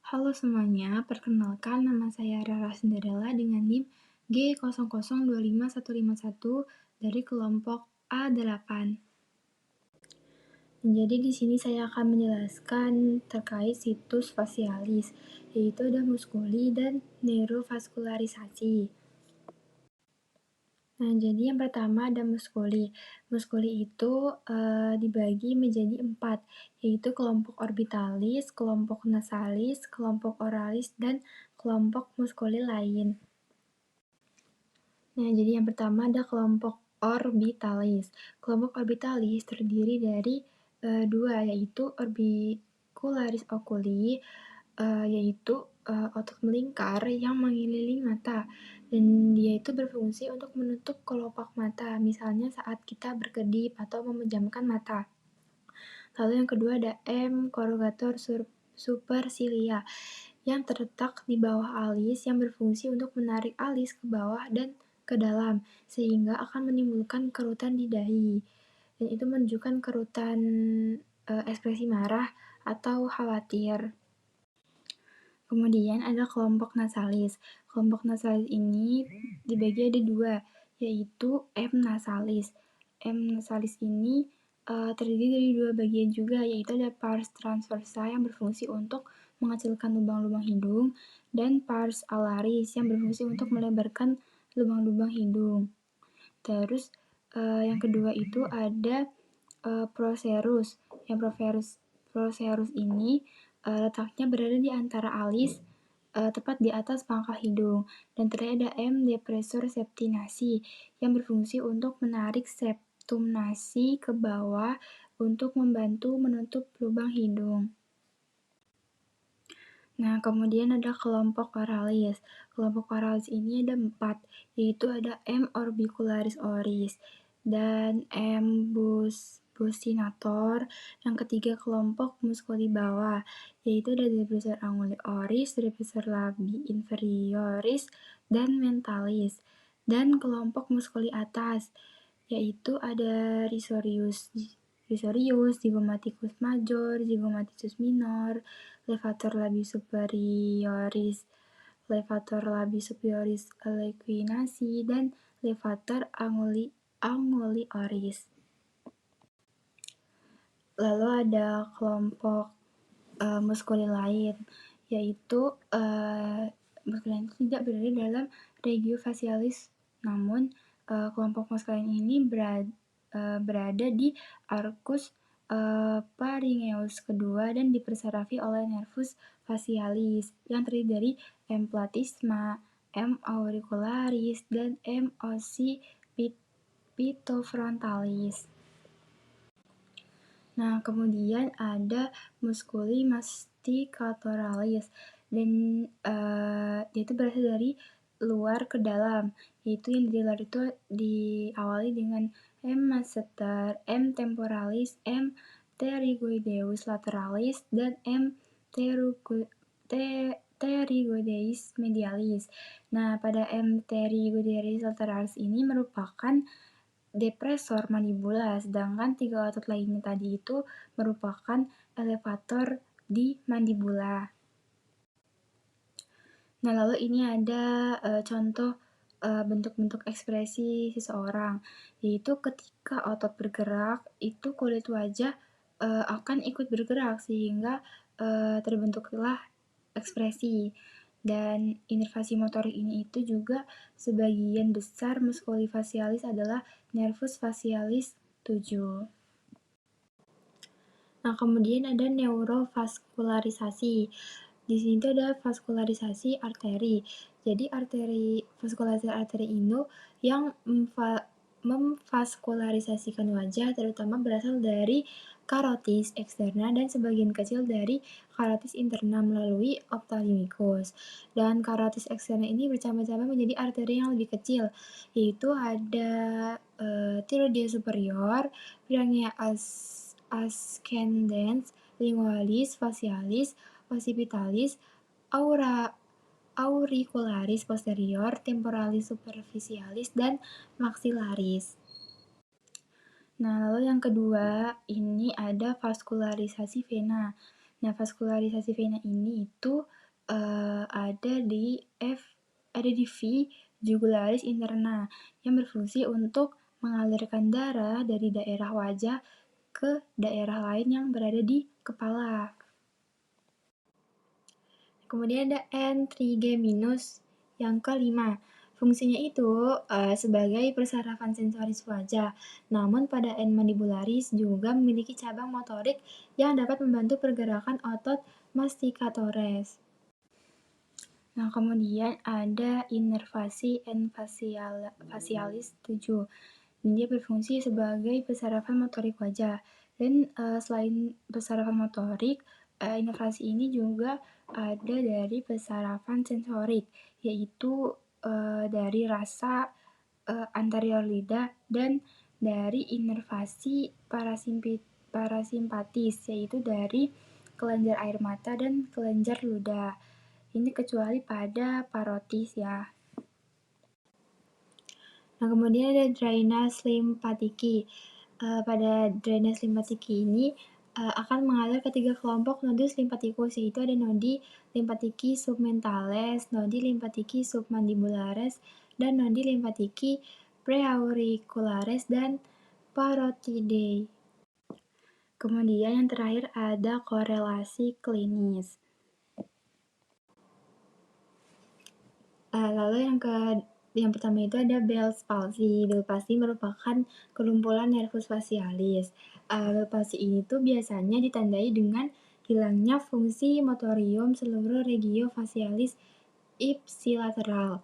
Halo semuanya, perkenalkan nama saya Rara Cinderella dengan NIM G00255151 dari kelompok A8. Jadi di sini saya akan menjelaskan terkait situs fasialis, yaitu ada muskuli dan neurovaskularisasi. Nah, jadi yang pertama ada muskuli. Muskuli itu dibagi menjadi 4, yaitu kelompok orbitalis, kelompok nasalis, kelompok oralis, dan kelompok muskuli lain. Nah, jadi yang pertama ada kelompok orbitalis. Kelompok orbitalis terdiri dari 2, yaitu orbicularis oculi, yaitu otot melingkar yang mengelilingi mata, dan dia itu berfungsi untuk menutup kelopak mata, misalnya saat kita berkedip atau memejamkan mata. Lalu yang kedua ada M. corrugator supercilia yang terletak di bawah alis yang berfungsi untuk menarik alis ke bawah dan ke dalam, sehingga akan menimbulkan kerutan di dahi. Dan itu menunjukkan kerutan ekspresi marah atau khawatir. Kemudian ada kelompok nasalis. Kelompok nasalis ini dibagi ada 2, yaitu M nasalis. M nasalis ini terdiri dari 2 bagian juga, yaitu ada pars transversa yang berfungsi untuk mengecilkan lubang-lubang hidung, dan pars alaris yang berfungsi untuk melebarkan lubang-lubang hidung. Terus yang kedua itu ada procerus. Yang procerus ini letaknya berada di antara alis, tepat di atas pangkal hidung. Dan terakhir ada M. depressor septinasi yang berfungsi untuk menarik septum nasi ke bawah untuk membantu menutup lubang hidung. Nah, kemudian ada kelompok oralis. Kelompok oralis ini ada 4, yaitu ada M. orbicularis oris dan M. buccinator. Yang ketiga kelompok muskuli bawah, yaitu ada depressor anguli oris, depressor labii inferioris, dan mentalis. Dan kelompok muskuli atas, yaitu ada risorius, zygomaticus major, zygomaticus minor, levator labii superioris, levator labii superioris equinasi, dan levator anguli oris. Lalu ada kelompok muskuli lain, yaitu muskuli lain itu tidak berada dalam regio facialis, namun kelompok muskuli lain ini berada di arcus pharyngeus kedua dan dipersarafi oleh nervus facialis yang terdiri dari M. platysma, M. auricularis, dan M. occipitofrontalis. Nah, kemudian ada muskuli masticatoralis, dan dia itu berasal dari luar ke dalam, yaitu yang dari luar itu diawali dengan M. masseter, M. temporalis, M. pterygoideus lateralis, dan M. pterygoideus medialis. Nah, pada M. pterygoideus lateralis ini merupakan depressor mandibula, sedangkan 3 otot lainnya tadi itu merupakan elevator di mandibula. Nah, lalu ini ada contoh bentuk-bentuk ekspresi seseorang, yaitu ketika otot bergerak, itu kulit wajah akan ikut bergerak sehingga terbentuklah ekspresi. Dan inervasi motorik ini itu juga sebagian besar muskuli facialis adalah nervus facialis 7. Nah, kemudian ada neurovaskularisasi. Di sini tuh ada vaskularisasi arteri. Jadi vaskularisasi arteri ini yang memvaskularisasikan wajah terutama berasal dari karotis eksterna dan sebagian kecil dari karotis interna melalui ophthalmicus. Dan karotis eksterna ini bercabang-cabang menjadi arteri yang lebih kecil, yaitu ada tiroidea superior, piranha ascendens, lingualis, facialis, occipitalis, auricularis posterior, temporalis superficialis, dan maxillaris. Nah, lalu yang kedua ini ada vaskularisasi vena. Nah, vaskularisasi vena ini itu ada di V jugularis interna yang berfungsi untuk mengalirkan darah dari daerah wajah ke daerah lain yang berada di kepala. Kemudian ada N trigeminus yang kelima. Fungsinya itu sebagai persarafan sensoris wajah. Namun pada N mandibularis juga memiliki cabang motorik yang dapat membantu pergerakan otot masticatores. Nah, kemudian ada inervasi N facialis 7. Dia berfungsi sebagai persarafan motorik wajah. Dan selain persarafan motorik, inervasi ini juga ada dari persarafan sensorik, yaitu dari rasa anterior lidah dan dari inervasi parasimpatis, yaitu dari kelenjar air mata dan kelenjar ludah. Ini kecuali pada parotis ya. Nah, kemudian ada drainase lymphatiki. Pada drainase lymphatiki ini akan mengalir ke 3 kelompok nodus lymphaticus, yaitu ada nodi lymphatiki submentales, nodi lymphatiki submandibulares, dan nodi lymphatiki preauriculares dan parotidae. Kemudian yang terakhir ada korelasi klinis. Lalu yang pertama itu ada Bell's palsy. Bell's palsy merupakan kelumpuhan nervus facialis. Bell's palsy ini tuh biasanya ditandai dengan hilangnya fungsi motorium seluruh regio facialis ipsilateral.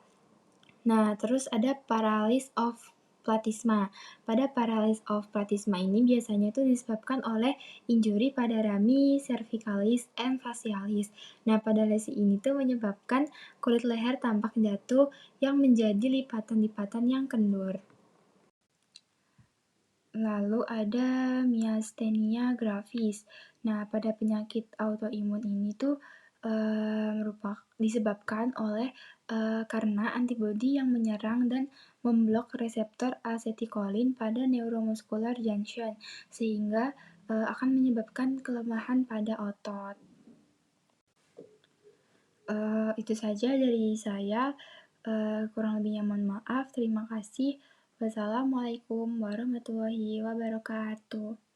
Nah, terus ada paralysis of platysma. Pada paralysis of platysma ini biasanya itu disebabkan oleh injuri pada rami cervicalis and facialis. Nah, pada lesi ini tuh menyebabkan kulit leher tampak jatuh yang menjadi lipatan-lipatan yang kendur. Lalu ada myasthenia gravis. Nah, pada penyakit autoimun ini tuh disebabkan oleh karena antibodi yang menyerang dan memblok reseptor acetylcholine pada neuromuscular junction, sehingga akan menyebabkan kelemahan pada otot. Itu saja dari saya. Kurang lebihnya mohon maaf. Terima kasih. Wassalamualaikum warahmatullahi wabarakatuh.